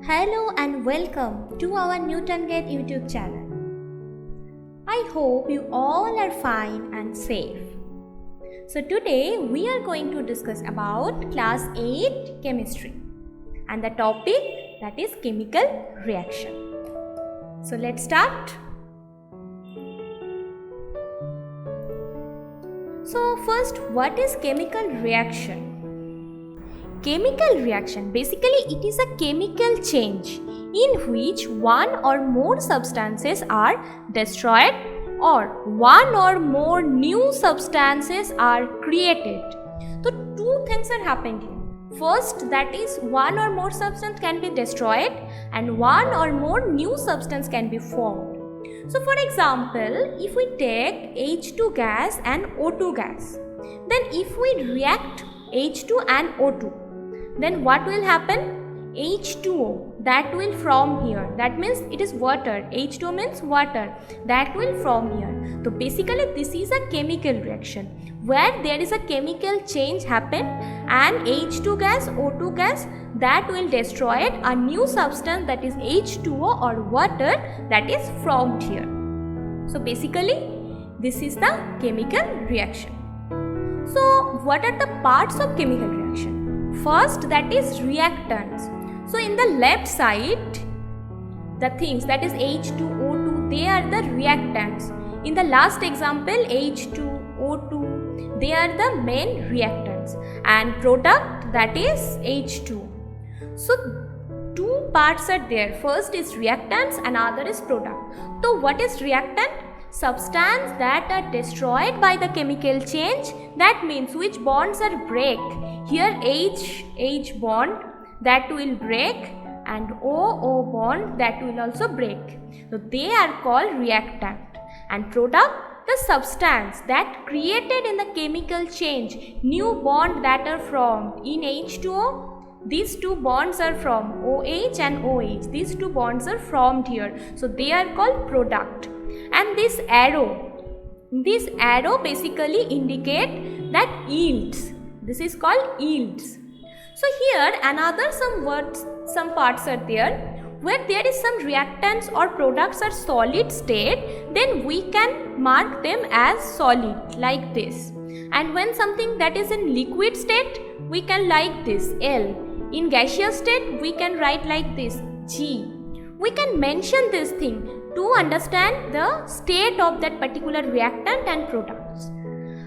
Hello and welcome to our Newton Gate YouTube channel. I hope you all are fine and safe. So today we are going to discuss about class 8 chemistry and the topic that is chemical reaction. So let's start. So first, what is chemical reaction? Chemical reaction, basically it is a chemical change in which one or more substances are destroyed or one or more new substances are created. So two things are happening here. First, that is one or more substance can be destroyed and one or more new substance can be formed. So for example, if we take H2 gas and O2 gas, then if we react H2 and O2, then what will happen? H2O, that will form here. That means it is water. H2O means water. That will form here. So basically this is a chemical reaction where there is a chemical change happen and H2 gas, O2 gas, that will destroy a new substance that is H2O or water that is formed here. So basically this is the chemical reaction. So what are the parts of chemical reaction? First, that is reactants. So in the left side, the things that is H2O2, they are the reactants. In the last example, H2O2, they are the main reactants. And product, that is H2. So two parts are there. First is reactants and other is product. So what is reactant? Substance that are destroyed by the chemical change, that means which bonds are break. Here H bond that will break and O bond that will also break. So they are called reactant. And product, the substance that created in the chemical change, new bond that are formed in H2O. These two bonds are from OH and OH. These two bonds are formed here. So they are called product. And this arrow basically indicate that yields. This is called yields. So here some parts are there where there is some reactants or products are solid state, then we can mark them as solid like this. And when something that is in liquid state, we can like this L. In gaseous state, we can write like this G. We can mention this thing to understand the state of that particular reactant and products.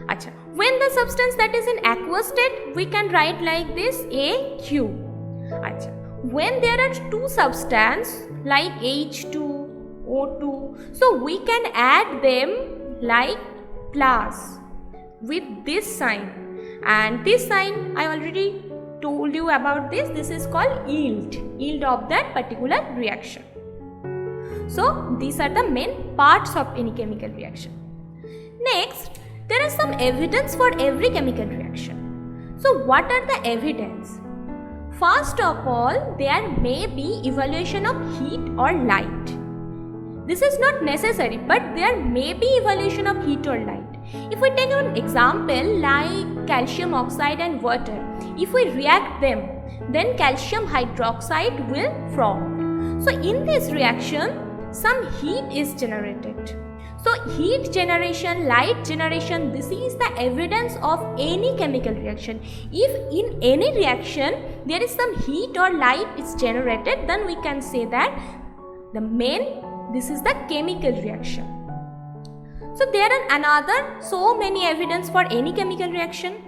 Achha. When the substance that is in aqueous state, we can write like this AQ. Achha. When there are two substances like H2, O2, so we can add them like plus with this sign. And this sign I already told you about this. This is called yield of that particular reaction. So these are the main parts of any chemical reaction. Next, there is some evidence for every chemical reaction. So what are the evidence? First of all, there may be evaluation of heat or light. This is not necessary, but there may be evaluation of heat or light. If we take an example like calcium oxide and water, if we react them, then calcium hydroxide will form. So in this reaction, some heat is generated. So heat generation, light generation, this is the evidence of any chemical reaction. If in any reaction there is some heat or light is generated, then we can say that this is the chemical reaction. So there are so many evidence for any chemical reaction.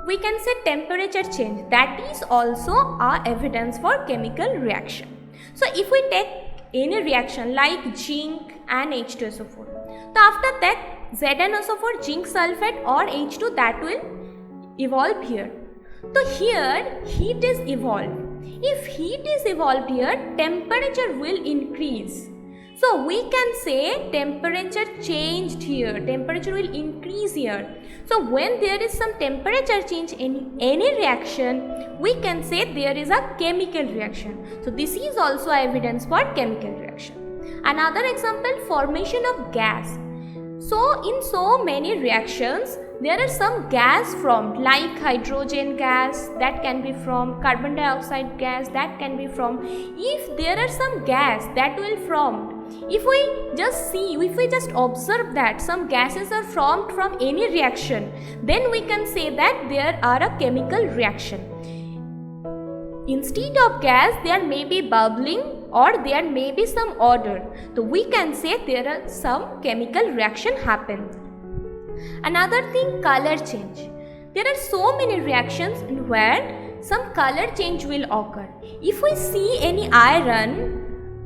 We can say temperature change, that is also our evidence for chemical reaction. So if we take any reaction like zinc and H2SO4, so after that ZnSO4, zinc sulfate or H2, that will evolve here. So here heat is evolved. If heat is evolved here, temperature will increase. So we can say temperature changed here, temperature will increase here. So when there is some temperature change in any reaction, we can say there is a chemical reaction. So this is also evidence for chemical reaction. Another example, formation of gas. So in so many reactions, there are some gas formed like hydrogen gas, that can be from carbon dioxide gas, that can be from, if there are some gas that will form, if we just observe that some gases are formed from any reaction, then we can say that there are a chemical reaction. Instead of gas, there may be bubbling or there may be some odor. So we can say there are some chemical reaction happens. Another thing, color change. There are so many reactions where some color change will occur. If we see any iron,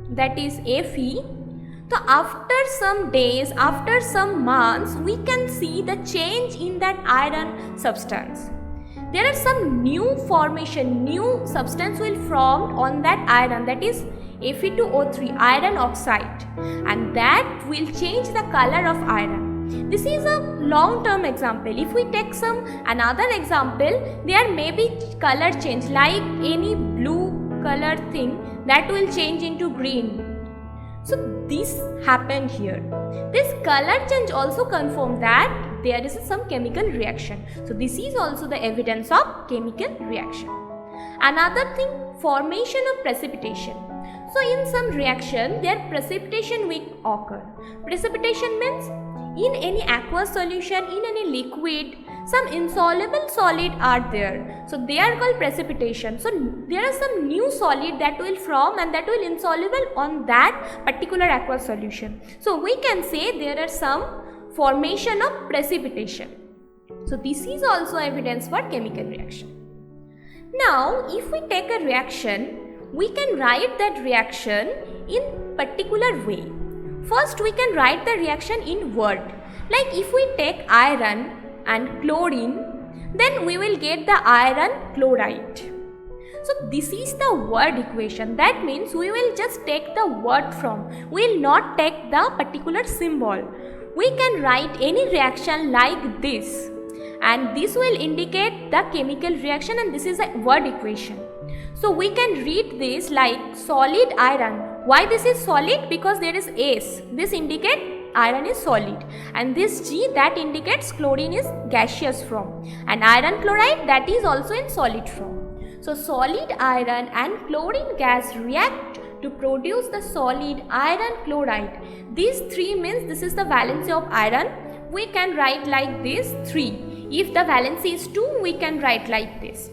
that is Fe, so after some days, after some months, we can see the change in that iron substance. There are some new formation, new substance will form on that iron, that is Fe2O3, iron oxide, and that will change the color of iron. This is a long-term example. If we take another example, there may be color change like any blue color thing that will change into green. So this happened here. This color change also confirms that there is some chemical reaction. So this is also the evidence of chemical reaction. Another thing, formation of precipitation. So in some reaction, their precipitation will occur. Precipitation means in any aqueous solution, in any liquid, some insoluble solid are there. So they are called precipitation. So there are some new solid that will form and that will insoluble on that particular aqueous solution. So we can say there are some formation of precipitation. So this is also evidence for chemical reaction. Now if we take a reaction, we can write that reaction in particular way. First we can write the reaction in word. Like if we take iron and chlorine, then we will get the iron chloride. So this is the word equation. That means we will just take the word from, we will not take the particular symbol. We can write any reaction like this, and this will indicate the chemical reaction, and this is a word equation. So we can read this like solid iron. Why this is solid? Because there is S. This indicates iron is solid, and this G, that indicates chlorine is gaseous form, and iron chloride, that is also in solid form. So solid iron and chlorine gas react to produce the solid iron chloride. These three means this is the valency of iron. We can write like this 3. If the valency is 2, we can write like this.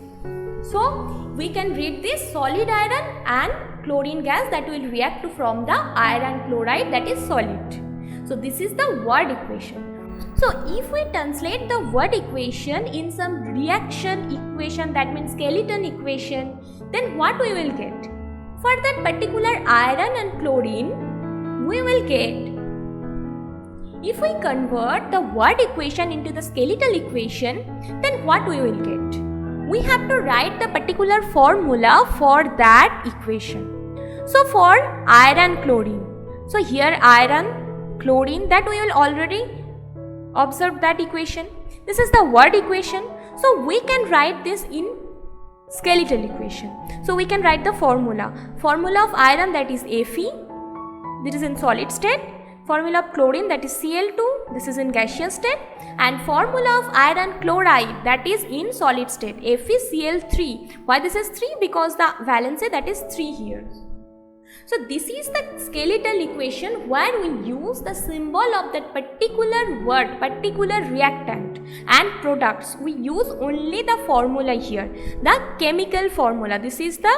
So we can read this solid iron and chlorine gas that will react to form the iron chloride, that is solid. So this is the word equation. So if we translate the word equation in some reaction equation, that means skeleton equation, then what we will get? For that particular iron and chlorine, we will get, if we convert the word equation into the skeletal equation, then what we will get? We have to write the particular formula for that equation. So for iron chlorine, so here iron chlorine, that we will already observe that equation. This is the word equation. So we can write this in skeletal equation. So we can write the formula. Formula of iron, that is Fe, this is in solid state. Formula of chlorine, that is Cl2, this is in gaseous state, and formula of iron chloride, that is in solid state, FeCl3. Why this is 3? Because the valency, that is 3 here. So this is the skeletal equation where we use the symbol of that particular word, particular reactant and products. We use only the formula here, the chemical formula. This is the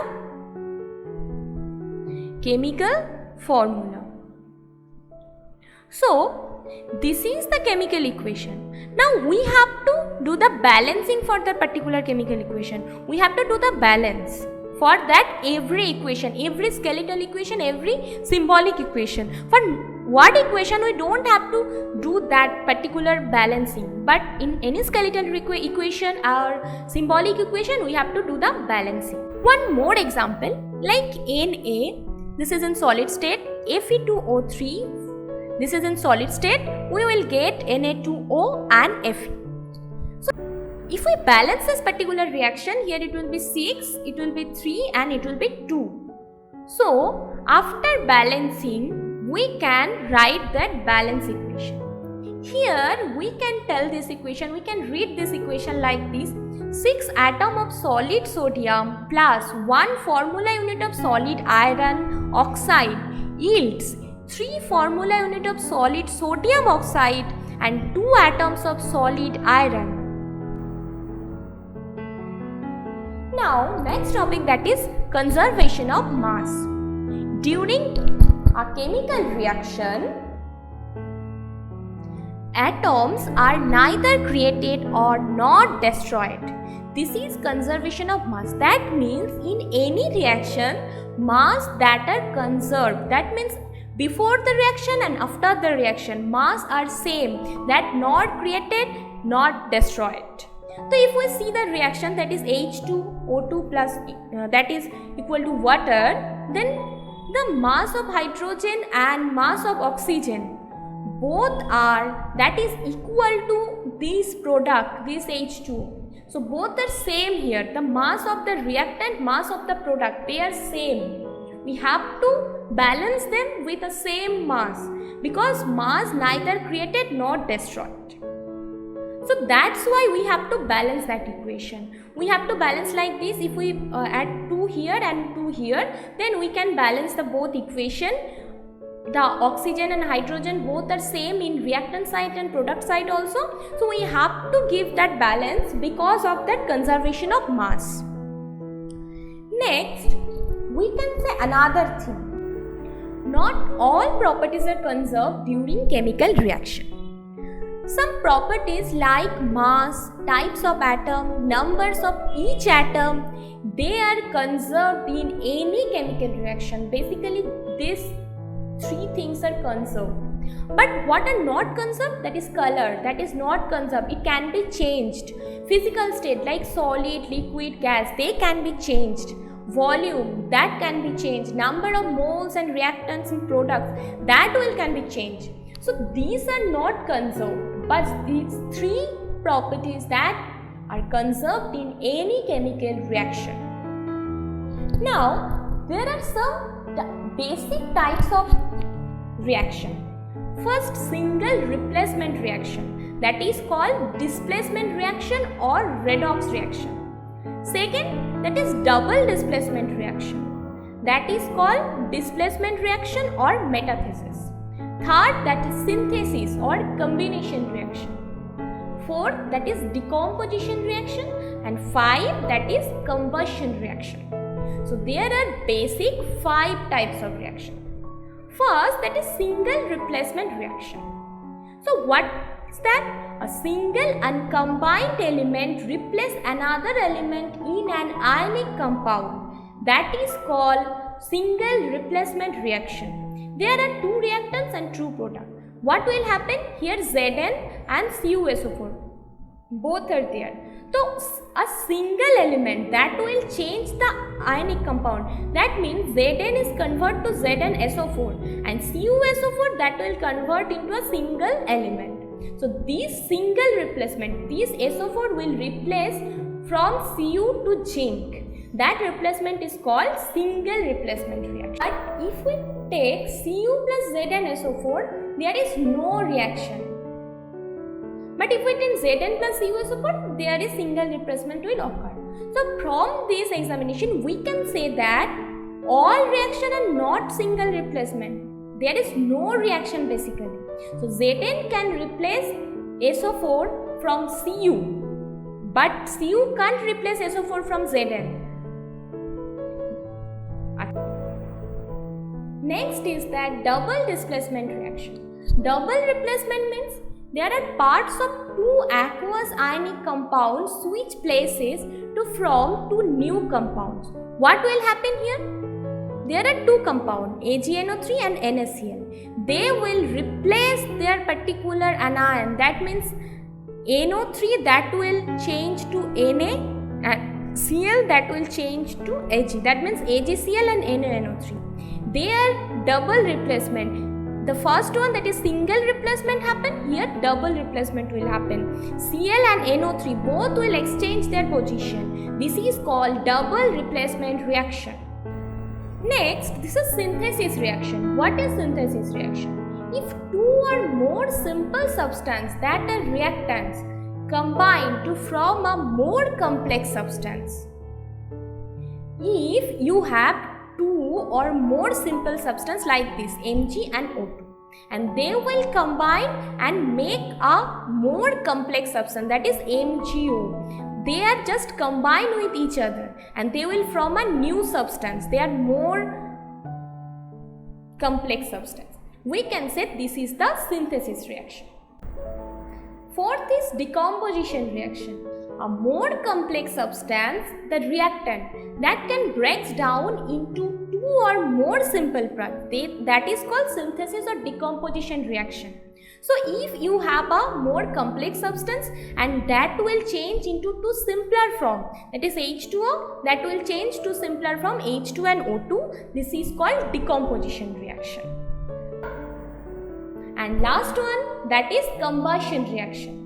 chemical formula. So this is the chemical equation. Now we have to do the balancing for that particular chemical equation. We have to do the balance for that every equation, every skeletal equation, every symbolic equation. For word equation, we don't have to do that particular balancing, but in any skeletal equation or symbolic equation, we have to do the balancing. One more example, like Na, this is in solid state, Fe2O3, this is in solid state, we will get Na2O and Fe. So if we balance this particular reaction, here it will be 6, it will be 3 and it will be 2. So after balancing, we can write that balance equation. Here we can tell this equation, we can read this equation like this. 6 atom of solid sodium plus 1 formula unit of solid iron oxide yields 3 formula unit of solid sodium oxide and 2 atoms of solid iron. Now next topic, that is conservation of mass. During a chemical reaction, atoms are neither created or not destroyed. This is conservation of mass. That means in any reaction, mass that are conserved. That means before the reaction and after the reaction, mass are same. That not created, not destroyed. So if we see the reaction, that is H2O2 plus that is equal to water, then the mass of hydrogen and mass of oxygen both are, that is equal to this product, this H2O. So both are same here. The mass of the reactant, mass of the product, they are same. We have to balance them with the same mass because mass neither created nor destroyed. So that's why we have to balance that equation. We have to balance like this. If we add 2 here and 2 here, then we can balance the both equation. The oxygen and hydrogen both are same in reactant side and product side also. So we have to give that balance because of that conservation of mass. Next, we can say another thing. Not all properties are conserved during chemical reaction. Some properties like mass, types of atom, numbers of each atom, they are conserved in any chemical reaction. Basically, these 3 things are conserved. But what are not conserved? That is color. That is not conserved. It can be changed. Physical state like solid, liquid, gas, they can be changed. Volume, that can be changed. Number of moles and reactants in products, that can be changed. So these are not conserved, but these 3 properties that are conserved in any chemical reaction. Now, there are some basic types of reaction. First, single replacement reaction, that is called displacement reaction or redox reaction. Second, that is double displacement reaction, that is called displacement reaction or metathesis. Third, that is synthesis or combination reaction. Fourth, that is decomposition reaction. And 5, that is combustion reaction. So there are basic 5 types of reaction. First, that is single replacement reaction. So what is that? A single uncombined element replaces another element in an ionic compound. That is called single replacement reaction. There are 2 reactants and 2 products. What will happen? Here Zn and CuSO4 both are there. So a single element that will change the ionic compound. That means Zn is converted to ZnSO4 and CuSO4 that will convert into a single element. So this single replacement, this SO4 will replace from Cu to zinc. That replacement is called single replacement reaction. But if we take Cu plus ZnSO4, there is no reaction. But if we take Zn plus CuSO4, there is single replacement will occur. So from this examination, we can say that all reaction are not single replacement. There is no reaction basically. So Zn can replace SO4 from Cu, but Cu can't replace SO4 from Zn. Next is that double displacement reaction. Double replacement means there are parts of 2 aqueous ionic compounds switch places to form 2 new compounds. What will happen here? There are 2 compounds, AgNO3 and NaCl. They will replace their particular anion. That means NO3 that will change to Na and Cl that will change to Ag. That means AgCl and NaNO3. They are double replacement. The first one, that is single replacement, happen. Here double replacement will happen. Cl and NO3 both will exchange their position. This is called double replacement reaction. Next, this is synthesis reaction. What is synthesis reaction? if two or more simple substances that are reactants combine to form a more complex substance. If you have two or more simple substances like this, Mg and O2, and they will combine and make a more complex substance, that is MgO. They are just combined with each other and they will form a new substance. They are more complex substance. We can say this is the synthesis reaction. Fourth is decomposition reaction. A more complex substance, the reactant, that can break down into two or more simple products. That is called synthesis or decomposition reaction. So if you have a more complex substance and that will change into two simpler form, that is H2O, that will change to simpler form H2 and O2. This is called decomposition reaction. And last one, that is combustion reaction.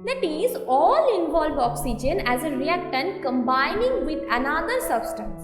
That is, all involve oxygen as a reactant combining with another substance,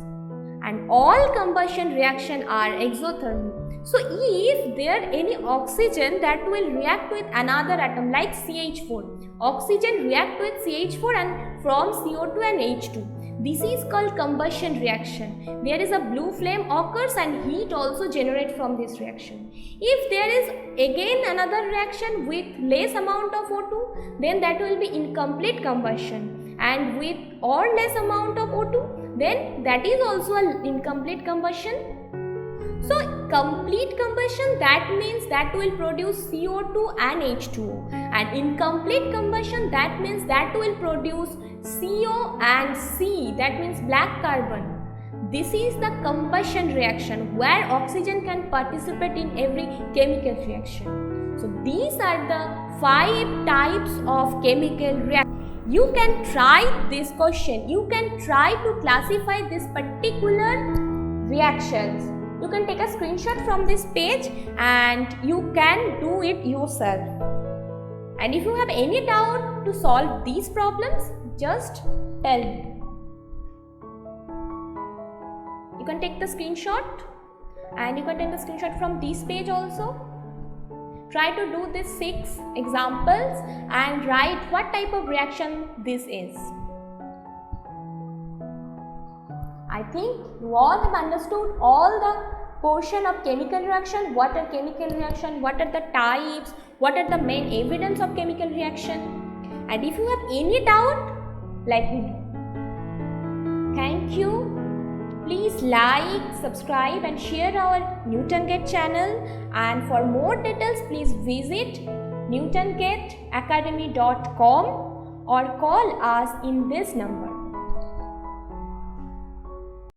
and all combustion reaction are exothermic. So if there any oxygen that will react with another atom like CH4, oxygen react with CH4 and from CO2 and H2. This is called combustion reaction. There is a blue flame occurs and heat also generates from this reaction. If there is again another reaction with less amount of O2, then that will be incomplete combustion, and with or less amount of O2, then that is also an incomplete combustion. So complete combustion, that means that will produce CO2 and H2O, and incomplete combustion, that means that will produce CO and C, that means black carbon. This is the combustion reaction where oxygen can participate in every chemical reaction. So these are the 5 types of chemical reaction. You can try this question. You can try to classify this particular reactions. You can take a screenshot from this page and you can do it yourself. And if you have any doubt to solve these problems, just tell me. You can take the screenshot and you can take the screenshot from this page also. Try to do these 6 examples and write what type of reaction this is. I think you all have understood all the portion of chemical reaction, what are chemical reaction, what are the types, what are the main evidence of chemical reaction. And if you have any doubt, let me know. Thank you. Please like, subscribe and share our Newton Gate channel, and for more details please visit newtongateacademy.com or call us in this number.